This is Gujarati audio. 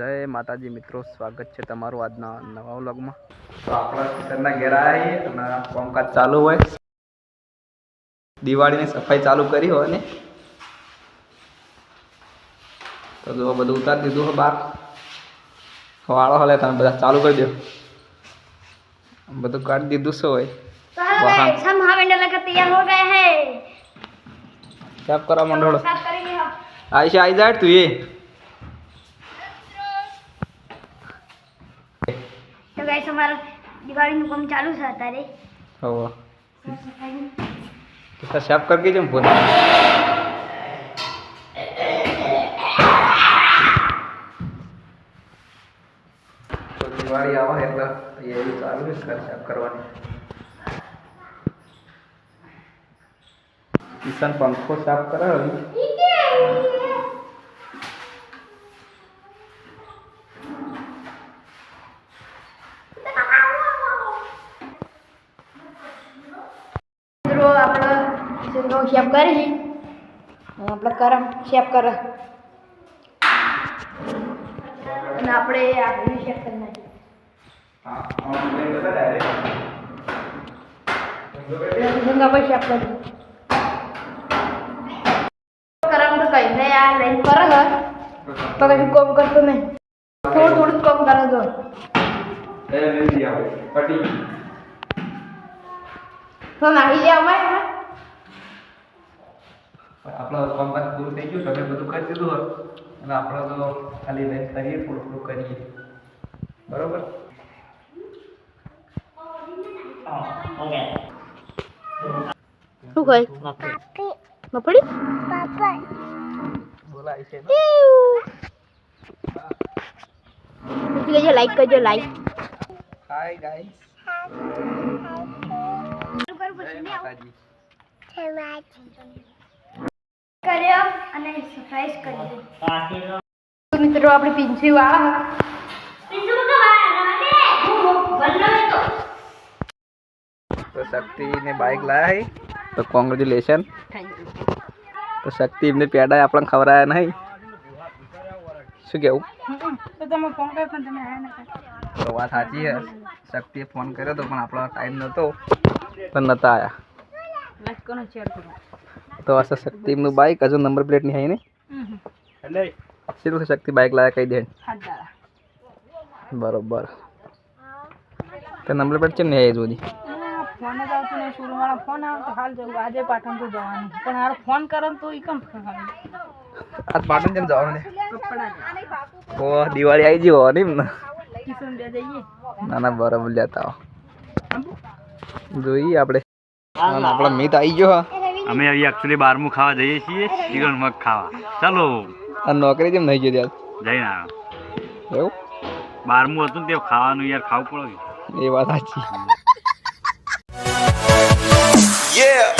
જય માતાજી મિત્રો, સ્વાગત છે તમારું આજના નવા વ્લોગમાં। તો આપણા ખેતરના ઘેર આવ્યા અને કામકાજ ચાલુ હોય, દિવાળીની સફાઈ ચાલુ કરી હોય ને તો જો બધું ઉતારી દીધું હોય બહાર વાળો હલે તમે બધા ચાલુ કરી દો, બધું કાઢી દીધું છે હોય સાફ કરવા માંડો। આયશા આવી જાય તું तो गाइस हमारा दिवाली में काम चालू है तारे हो तो साफ करके जम फोन तो दिवाળી आवा એટલે તૈયારી ચાલુ છે ઘર સાફ કરવાની। કિશન પંખો સાફ કરાવી આપણે શેપ કરી આપણે કરમ શેપ કરે અને આપણે આ શેપ કરી નાખીએ। ગંગા પર શેપ કરી કરમ તો કઈ નહીં આ લાઈન કરે છે તો કઈ કોમ કરતો નહીં, થોડું થોડું કોમ કરે તો તો નાખી લે અમારે આપણો કામકાજ પૂરું થઈ ગયું, તમે બધું કરી દીધું હોય અને આપણે તો ખાલી લઈને કરીએ, થોડું થોડું કરીએ, બરોબર। શું કહે મફળી બોલાય છે ને લાઈક કરજો લાઈક। હાય ગાઈસ, કર્યો અને સરપ્રાઈઝ કર્યો મિત્રો આપણે પિંછી વાળા તો શક્તિ ને બાઇક લાયા હે તો કોંગ્રેચ્યુલેશન। તો શક્તિ એમને પેડા આપણને ખવડાયા નહીં, શું કેવું? તો તમે ફોન કર્યો પણ તમે આયા નતા। તો વાત સાચી છે, શક્તિએ ફોન કર્યો તો પણ આપણો ટાઈમ નહોતો પણ નતા આયા। લાઈક કરો શેર કરો તો આ શક્તિ એમનું બાઇક હજુ નંબર પ્લેટ નહીં આવી ને એટલે શું શક્તિ બાઇક લાયા કહી દે બરોબર। તો નંબર પ્લેટ કેમ નહીં આવી સુધી? ફોન જ આવતો નહીં, સુરવાળા ફોન આવે તો હાલ જવું, આજે પાટણપુર જવાનું પણ હારો ફોન કરે તો ઈ કેમ આજ પાટણ કેમ જવાનું છે? ઓ દિવાળી આવી ગઈ હોવાની ને કિશન બે જઈએ ના ના બરાબર લેતા આવો જોઈએ આપણે। આપણા મિત આવી ગયો હા, અમે હવે એકચ્યુઅલી 12મું ખાવા જઈએ છીએ, ચિકન મગ ખાવા। ચાલો આ નોકરી કેમ નહીં ગઈ ત્યાં જઈને આવ્યો, એવું 12મું હતું ને તે ખાવાનું યાર ખાવું પડે। એ વાત સાચી। Yeah.